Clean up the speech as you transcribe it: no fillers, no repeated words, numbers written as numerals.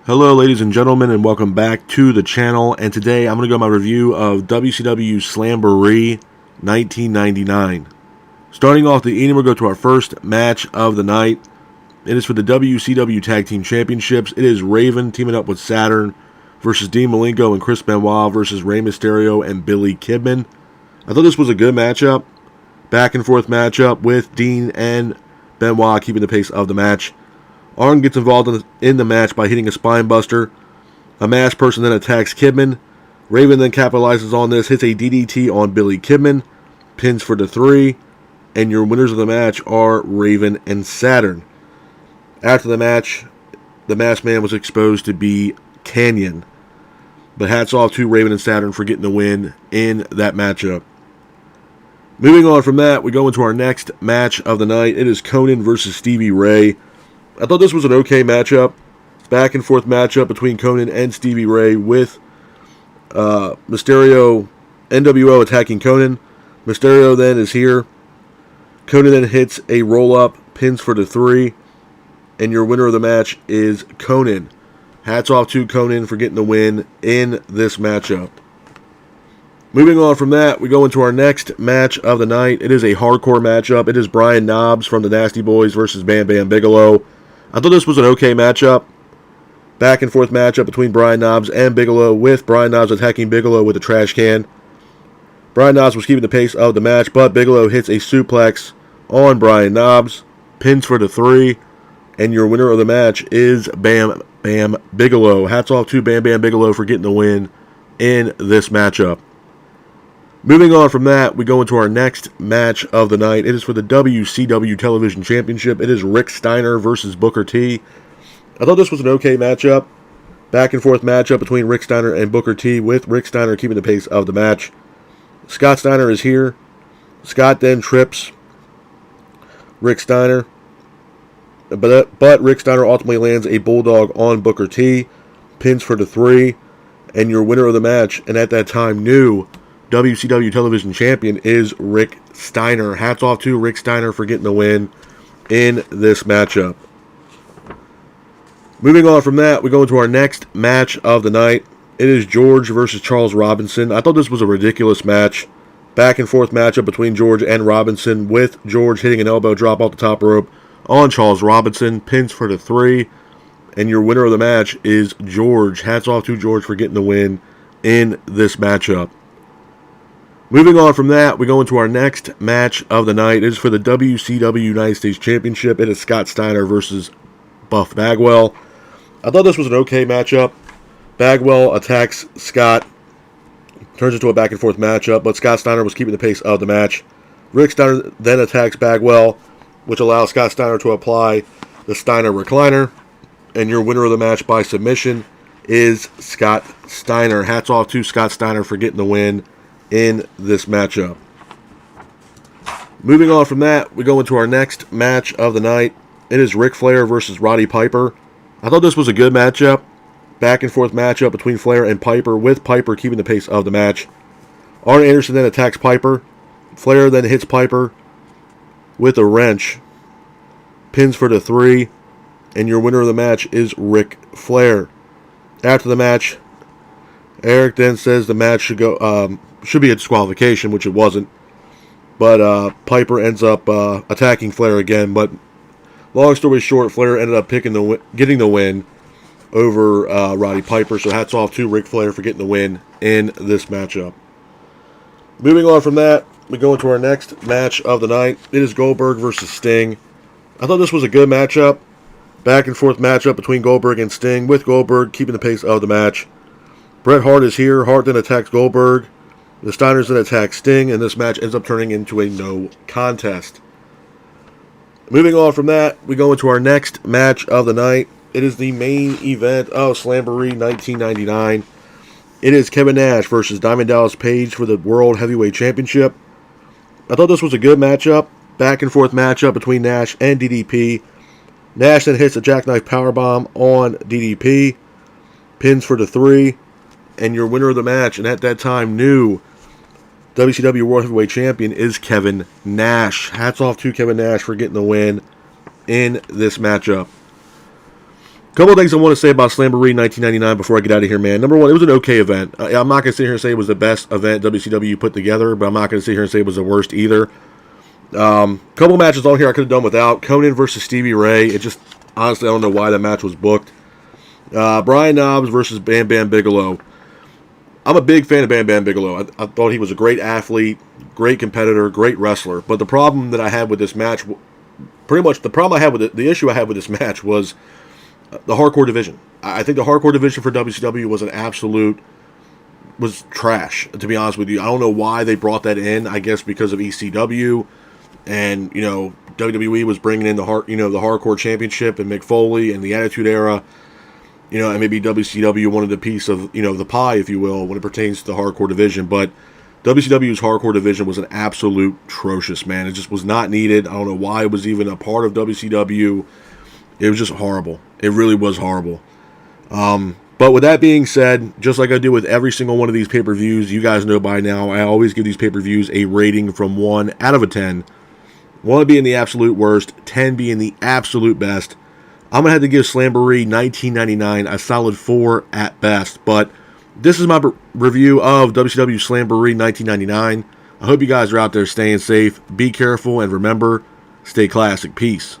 Hello ladies and gentlemen, and welcome back to the channel. And today I'm going to go my review of WCW Slamboree 1999. Starting off the evening, we'll go to our first match of the night. It is for the WCW Tag Team Championships. It is Raven teaming up with Saturn versus Dean Malenko and Chris Benoit versus Rey Mysterio and Billy Kidman. I thought this was a good matchup. Back and forth matchup with Dean and Benoit keeping the pace of the match. Arn gets involved in the match by hitting a spine buster. A masked person then attacks Kidman. Raven then capitalizes on this, hits a DDT on Billy Kidman, pins for the 3, and your winners of the match are Raven and Saturn. After the match, the masked man was exposed to be Canyon. But hats off to Raven and Saturn for getting the win in that matchup. Moving on from that, we go into our next match of the night. It is Conan versus Stevie Ray. I thought this was an okay matchup. Back and forth matchup between Conan and Stevie Ray with Mysterio, NWO attacking Conan. Mysterio then is here. Conan then hits a roll-up, pins for the 3, and your winner of the match is Conan. Hats off to Conan for getting the win in this matchup. Moving on from that, we go into our next match of the night. It is a hardcore matchup. It is Brian Knobbs from the Nasty Boys versus Bam Bam Bigelow. I thought this was an okay matchup. Back and forth matchup between Brian Knobbs and Bigelow, with Brian Knobbs attacking Bigelow with a trash can. Brian Knobbs was keeping the pace of the match, but Bigelow hits a suplex on Brian Knobbs, pins for the 3, and your winner of the match is Bam Bam Bigelow. Hats off to Bam Bam Bigelow for getting the win in this matchup. Moving on from that, we go into our next match of the night. It is for the WCW Television Championship. It is Rick Steiner versus Booker T. I thought this was an okay matchup. Back and forth matchup between Rick Steiner and Booker T, with Rick Steiner keeping the pace of the match. Scott Steiner is here. Scott then trips Rick Steiner. But Rick Steiner ultimately lands a bulldog on Booker T, pins for the 3, and your winner of the match, and at that time new WCW Television Champion, is Rick Steiner. Hats off to Rick Steiner for getting the win in this matchup. Moving on from that, we go into our next match of the night. It is George versus Charles Robinson. I thought this was a ridiculous match. Back and forth matchup between George and Robinson, with George hitting an elbow drop off the top rope on Charles Robinson, pins for the 3, and your winner of the match is George. Hats off to George for getting the win in this matchup. Moving on from that, we go into our next match of the night. It is for the WCW United States Championship. It is Scott Steiner versus Buff Bagwell. I thought this was an okay matchup. Bagwell attacks Scott. Turns into a back and forth matchup, but Scott Steiner was keeping the pace of the match. Rick Steiner then attacks Bagwell, which allows Scott Steiner to apply the Steiner recliner. And your winner of the match by submission is Scott Steiner. Hats off to Scott Steiner for getting the win in this matchup. Moving on from that, we go into our next match of the night. It is Ric Flair versus Roddy Piper. I thought this was a good matchup. Back and forth matchup between Flair and Piper, with Piper keeping the pace of the match. Arn Anderson then attacks Piper. Flair then hits Piper with a wrench, pins for the 3, and your winner of the match is Ric Flair. After the match, Eric then says the match should be a disqualification, which it wasn't. But Piper ends up attacking Flair again. But long story short, Flair ended up getting the win over Roddy Piper. So hats off to Ric Flair for getting the win in this matchup. Moving on from that, we go into our next match of the night. It is Goldberg versus Sting. I thought this was a good matchup. Back and forth matchup between Goldberg and Sting, with Goldberg keeping the pace of the match. Bret Hart is here. Hart then attacks Goldberg. The Steiners then attack Sting, and this match ends up turning into a no contest. Moving on from that, we go into our next match of the night. It is the main event of Slamboree 1999. It is Kevin Nash versus Diamond Dallas Page for the World Heavyweight Championship. I thought this was a good matchup. Back and forth matchup between Nash and DDP. Nash then hits a jackknife powerbomb on DDP, pins for the 3, and your winner of the match, and at that time new WCW World Heavyweight Champion, is Kevin Nash. Hats off to Kevin Nash for getting the win in this matchup. Couple of things I want to say about Slamboree 1999 before I get out of here, man. Number one, it was an okay event. I'm not going to sit here and say it was the best event WCW put together, but I'm not going to sit here and say it was the worst either. Couple matches on here I could have done without. Conan versus Stevie Ray. It just, honestly, I don't know why that match was booked. Brian Knobbs versus Bam Bam Bigelow. I'm a big fan of Bam Bam Bigelow. I thought he was a great athlete, great competitor, great wrestler. But the problem that I had with this match, pretty much the problem I had with it, the issue I had with this match was the hardcore division. I think the hardcore division for WCW was trash, to be honest with you. I don't know why they brought that in. I guess because of ECW, and WWE was bringing in the hardcore championship and Mick Foley and the Attitude Era. And maybe WCW wanted a piece of the pie, if you will, when it pertains to the hardcore division. But WCW's hardcore division was an absolute atrocious, man. It just was not needed. I don't know why it was even a part of WCW. It was just horrible. It really was horrible. But with that being said, just like I do with every single one of these pay-per-views, you guys know by now, I always give these pay-per-views a rating from 1 out of 10. 1 being the absolute worst, 10 being the absolute best. I'm going to have to give Slamboree 1999 a solid 4 at best. But this is my review of WCW Slamboree 1999. I hope you guys are out there staying safe. Be careful, and remember, stay classic. Peace.